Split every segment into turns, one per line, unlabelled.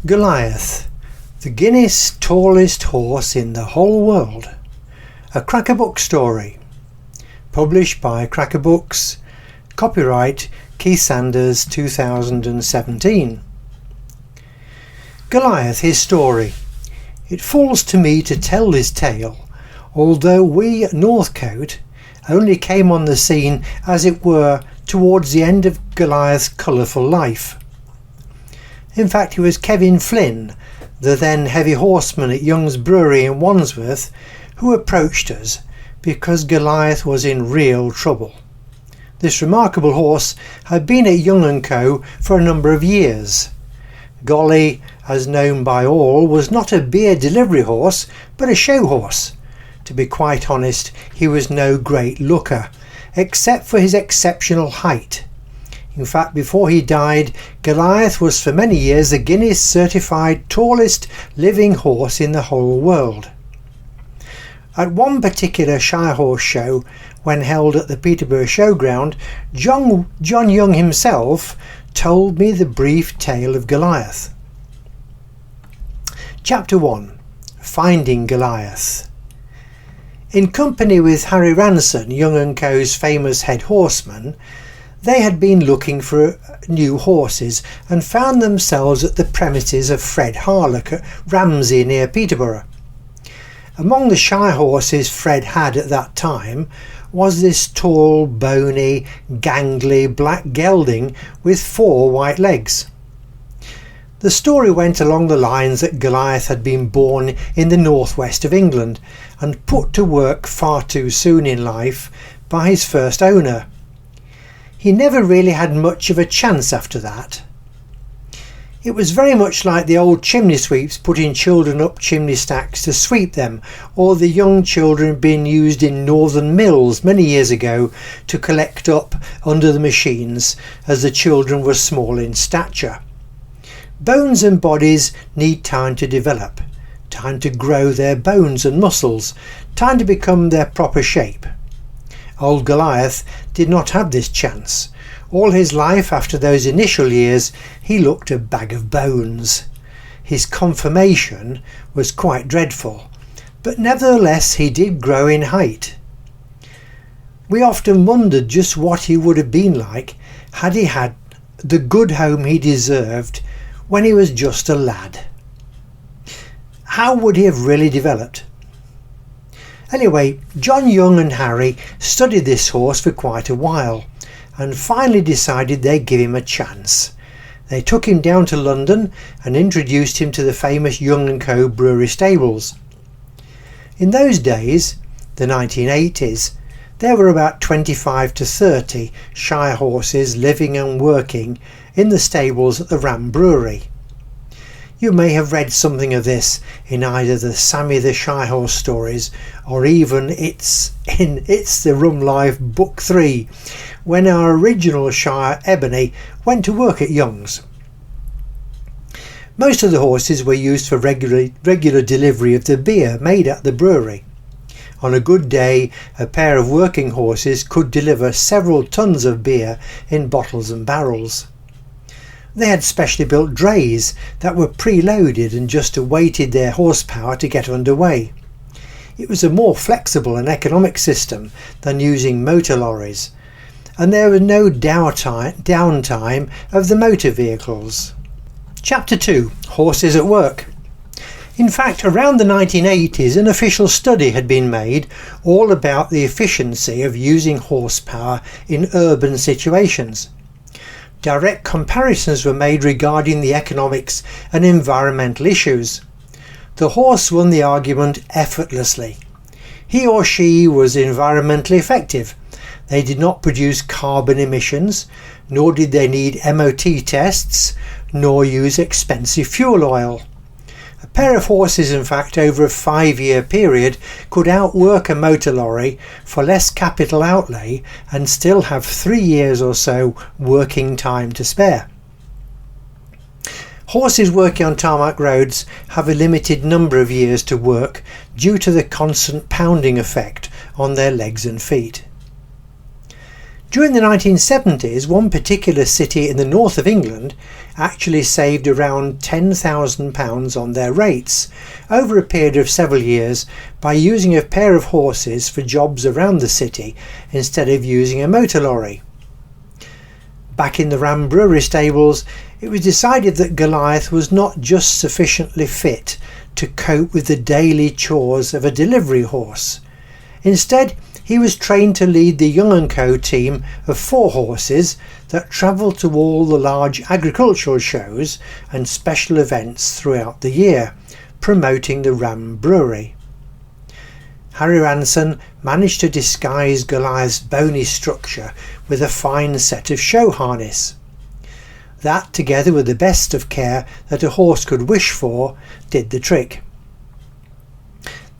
Goliath, the Guinness tallest horse in the whole world. A Crackerbook story. Published by Crackerbooks. Copyright Keith Sanders 2017. Goliath, his story. It falls to me to tell this tale, although we at Northcote only came on the scene, as it were, towards the end of Goliath's colourful life. In fact, it was Kevin Flynn, the then heavy horseman at Young's Brewery in Wandsworth, who approached us because Goliath was in real trouble. This remarkable horse had been at Young & Co. for a number of years. Golly, as known by all, was not a beer delivery horse, but a show horse. To be quite honest, he was no great looker, except for his exceptional height. In fact, before he died, Goliath was for many years the Guinness certified tallest living horse in the whole world. At one particular Shire Horse show, when held at the Peterborough Showground, John Young himself told me the brief tale of Goliath. Chapter 1. Finding Goliath. In company with Harry Ranson, Young & Co.'s famous head horseman, they had been looking for new horses and found themselves at the premises of Fred Harlock at Ramsey near Peterborough. Among the shy horses Fred had at that time was this tall, bony, gangly black gelding with 4 white legs. The story went along the lines that Goliath had been born in the northwest of England and put to work far too soon in life by his first owner. He never really had much of a chance after that. It was very much like the old chimney sweeps putting children up chimney stacks to sweep them, or the young children being used in northern mills many years ago to collect up under the machines as the children were small in stature. Bones and bodies need time to develop, time to grow their bones and muscles, time to become their proper shape. Old Goliath did not have this chance. All his life after those initial years he looked a bag of bones. His conformation was quite dreadful, but nevertheless he did grow in height. We often wondered just what he would have been like had he had the good home he deserved when he was just a lad. How would he have really developed? Anyway, John Young and Harry studied this horse for quite a while and finally decided they'd give him a chance. They took him down to London and introduced him to the famous Young & Co. brewery stables. In those days, the 1980s, there were about 25 to 30 Shire horses living and working in the stables at the Ram Brewery. You may have read something of this in either the Sammy the Shire Horse stories or even It's the Rum Life Book 3, when our original Shire Ebony went to work at Young's. Most of the horses were used for regular delivery of the beer made at the brewery. On a good day, a pair of working horses could deliver several tons of beer in bottles and barrels. They had specially built drays that were preloaded and just awaited their horsepower to get underway. It was a more flexible and economic system than using motor lorries, and there was no downtime of the motor vehicles. Chapter 2. Horses at Work. In fact, around the 1980s an official study had been made all about the efficiency of using horsepower in urban situations. Direct comparisons were made regarding the economics and environmental issues. The horse won the argument effortlessly. He or she was environmentally effective. They did not produce carbon emissions, nor did they need MOT tests, nor use expensive fuel oil. A pair of horses, in fact, over a 5-year period could outwork a motor lorry for less capital outlay and still have 3 years or so working time to spare. Horses working on tarmac roads have a limited number of years to work due to the constant pounding effect on their legs and feet. During the 1970s, one particular city in the north of England actually saved around £10,000 on their rates over a period of several years by using a pair of horses for jobs around the city instead of using a motor lorry. Back in the Ram Brewery stables, it was decided that Goliath was not just sufficiently fit to cope with the daily chores of a delivery horse. Instead, he was trained to lead the Young & Co team of 4 horses that travelled to all the large agricultural shows and special events throughout the year, promoting the Ram Brewery. Harry Ranson managed to disguise Goliath's bony structure with a fine set of show harness. That, together with the best of care that a horse could wish for, did the trick.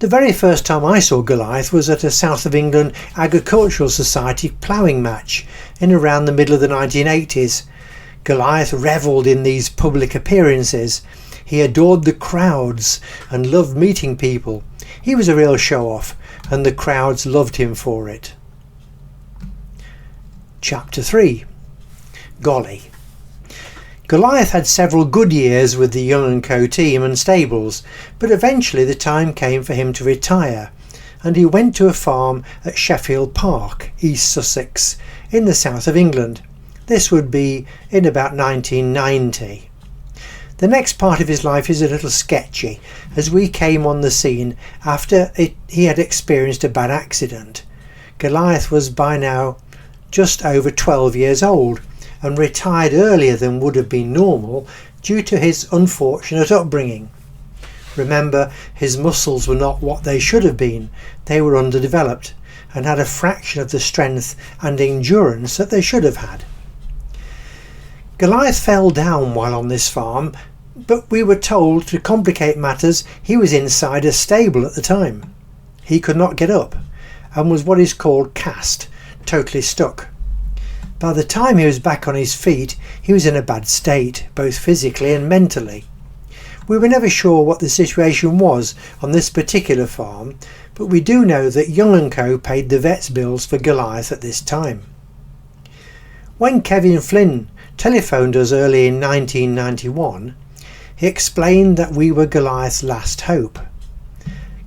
The very first time I saw Goliath was at a South of England Agricultural Society ploughing match in around the middle of the 1980s. Goliath revelled in these public appearances. He adored the crowds and loved meeting people. He was a real show-off, and the crowds loved him for it. Chapter 3. Golly. Goliath had several good years with the Young & Co team and stables, but eventually the time came for him to retire, and he went to a farm at Sheffield Park, East Sussex, in the south of England. This would be in about 1990. The next part of his life is a little sketchy, as we came on the scene after he had experienced a bad accident. Goliath was by now just over 12 years old, and retired earlier than would have been normal due to his unfortunate upbringing. Remember, his muscles were not what they should have been. They were underdeveloped and had a fraction of the strength and endurance that they should have had. Goliath fell down while on this farm, but we were told to complicate matters he was inside a stable at the time. He could not get up and was what is called cast, totally stuck. By the time he was back on his feet, he was in a bad state, both physically and mentally. We were never sure what the situation was on this particular farm, but we do know that Young & Co paid the vet's bills for Goliath at this time. When Kevin Flynn telephoned us early in 1991, he explained that we were Goliath's last hope.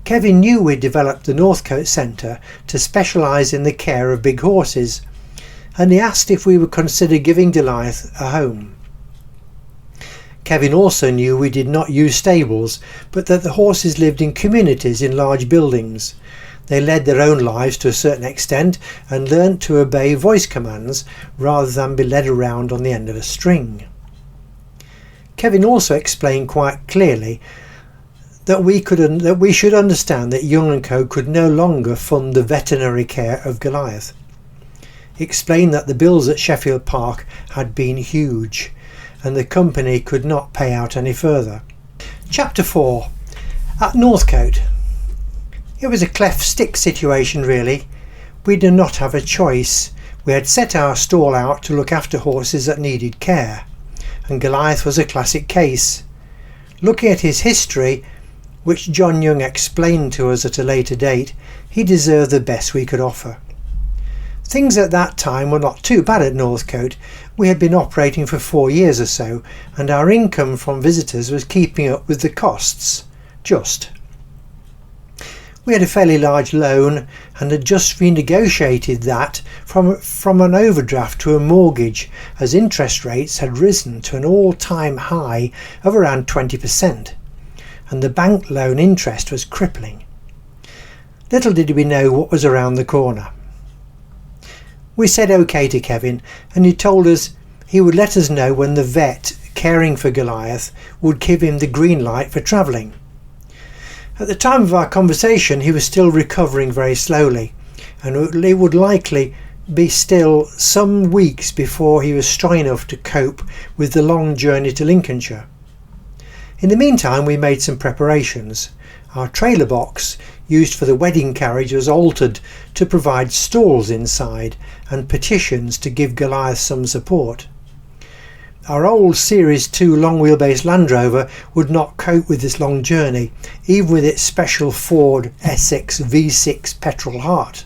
Kevin knew we'd developed the Northcote Centre to specialise in the care of big horses, and he asked if we would consider giving Goliath a home. Kevin also knew we did not use stables, but that the horses lived in communities in large buildings. They led their own lives to a certain extent and learnt to obey voice commands rather than be led around on the end of a string. Kevin also explained quite clearly that we should understand that Young & Co could no longer fund the veterinary care of Goliath. He explained that the bills at Sheffield Park had been huge, and the company could not pay out any further. Chapter 4. At Northcote. It was a cleft stick situation really. We did not have a choice. We had set our stall out to look after horses that needed care, and Goliath was a classic case. Looking at his history, which John Young explained to us at a later date, he deserved the best we could offer. Things at that time were not too bad at Northcote. We had been operating for 4 years or so, and our income from visitors was keeping up with the costs. Just. We had a fairly large loan and had just renegotiated that from an overdraft to a mortgage, as interest rates had risen to an all-time high of around 20%, and the bank loan interest was crippling. Little did we know what was around the corner. We said OK to Kevin, and he told us he would let us know when the vet caring for Goliath would give him the green light for travelling. At the time of our conversation, he was still recovering very slowly, and it would likely be still some weeks before he was strong enough to cope with the long journey to Lincolnshire. In the meantime, we made some preparations. Our trailer box, used for the wedding carriage, was altered to provide stalls inside and partitions to give Goliath some support. Our old Series 2 long wheelbase Land Rover would not cope with this long journey, even with its special Ford Essex V6 petrol heart.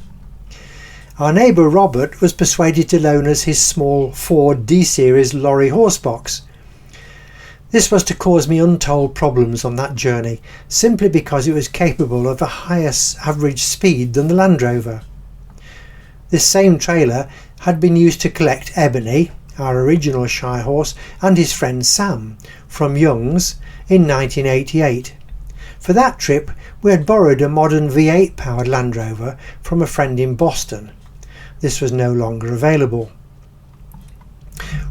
our neighbour Robert was persuaded to loan us his small Ford D-Series lorry horsebox. This was to cause me untold problems on that journey, simply because it was capable of a higher average speed than the Land Rover. This same trailer had been used to collect Ebony, our original shy horse, and his friend Sam from Young's in 1988. For that trip we had borrowed a modern V8 powered Land Rover from a friend in Boston. This was no longer available.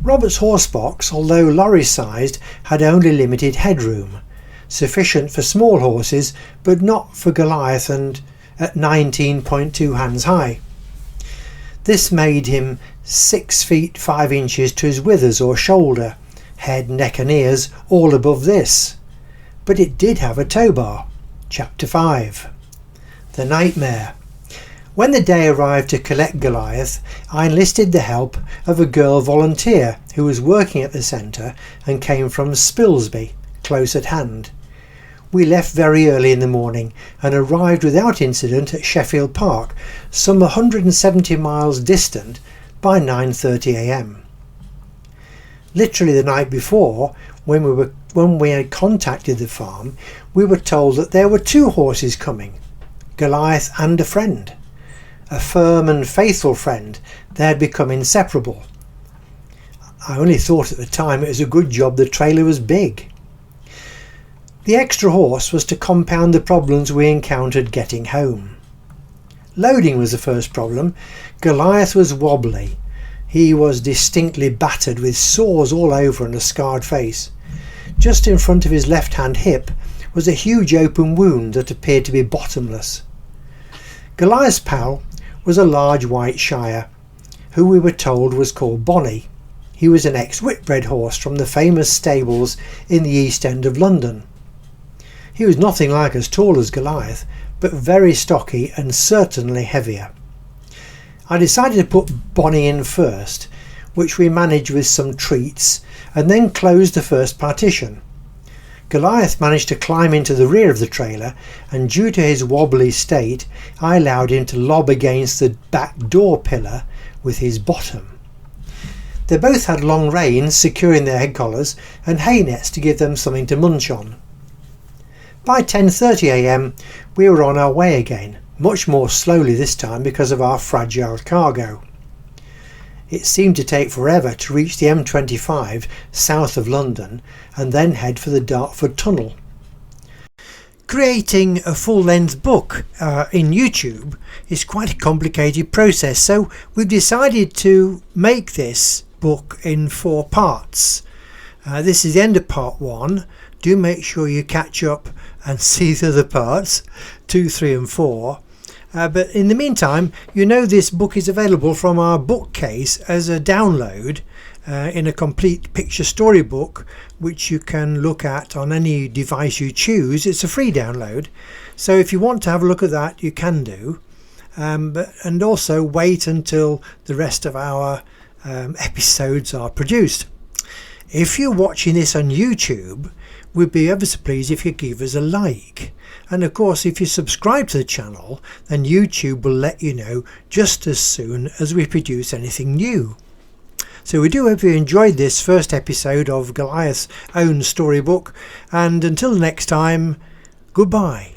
Robert's horsebox, although lorry-sized, had only limited headroom, sufficient for small horses but not for Goliath, and at 19.2 hands high. This made him 6 feet 5 inches to his withers or shoulder, head, neck and ears all above this. But it did have a tow bar. Chapter 5. The Nightmare. When the day arrived to collect Goliath, I enlisted the help of a girl volunteer who was working at the centre and came from Spilsby, close at hand. We left very early in the morning and arrived without incident at Sheffield Park, some 170 miles distant, by 9:30 a.m. Literally the night before, when we had contacted the farm, we were told that there were 2 horses coming, Goliath and a friend. A firm and faithful friend. They had become inseparable. I only thought at the time it was a good job the trailer was big. The extra horse was to compound the problems we encountered getting home. Loading was the first problem. Goliath was wobbly. He was distinctly battered with sores all over and a scarred face. Just in front of his left-hand hip was a huge open wound that appeared to be bottomless. Goliath's pal was a large white shire, who we were told was called Bonnie. He was an ex-Whitbread horse from the famous stables in the East End of London. He was nothing like as tall as Goliath, but very stocky and certainly heavier. I decided to put Bonnie in first, which we managed with some treats, and then closed the first partition. Goliath managed to climb into the rear of the trailer, and due to his wobbly state, I allowed him to lob against the back door pillar with his bottom. They both had long reins securing their head collars and hay nets to give them something to munch on. By 10:30 a.m. we were on our way again, much more slowly this time because of our fragile cargo. It seemed to take forever to reach the M25 south of London and then head for the Dartford Tunnel. Creating a full-length book in YouTube is quite a complicated process, so we've decided to make this book in 4 parts. This is the end of part 1. Do make sure you catch up and see the other parts, 2, 3 and 4. But in the meantime, you know this book is available from our bookcase as a download in a complete picture storybook, which you can look at on any device you choose. It's a free download, so if you want to have a look at that, you can do. And also wait until the rest of our episodes are produced. If you're watching this on YouTube, we'd be ever so pleased if you give us a like. And of course, if you subscribe to the channel, then YouTube will let you know just as soon as we produce anything new. So we do hope you enjoyed this first episode of Goliath's own storybook, and until next time, goodbye.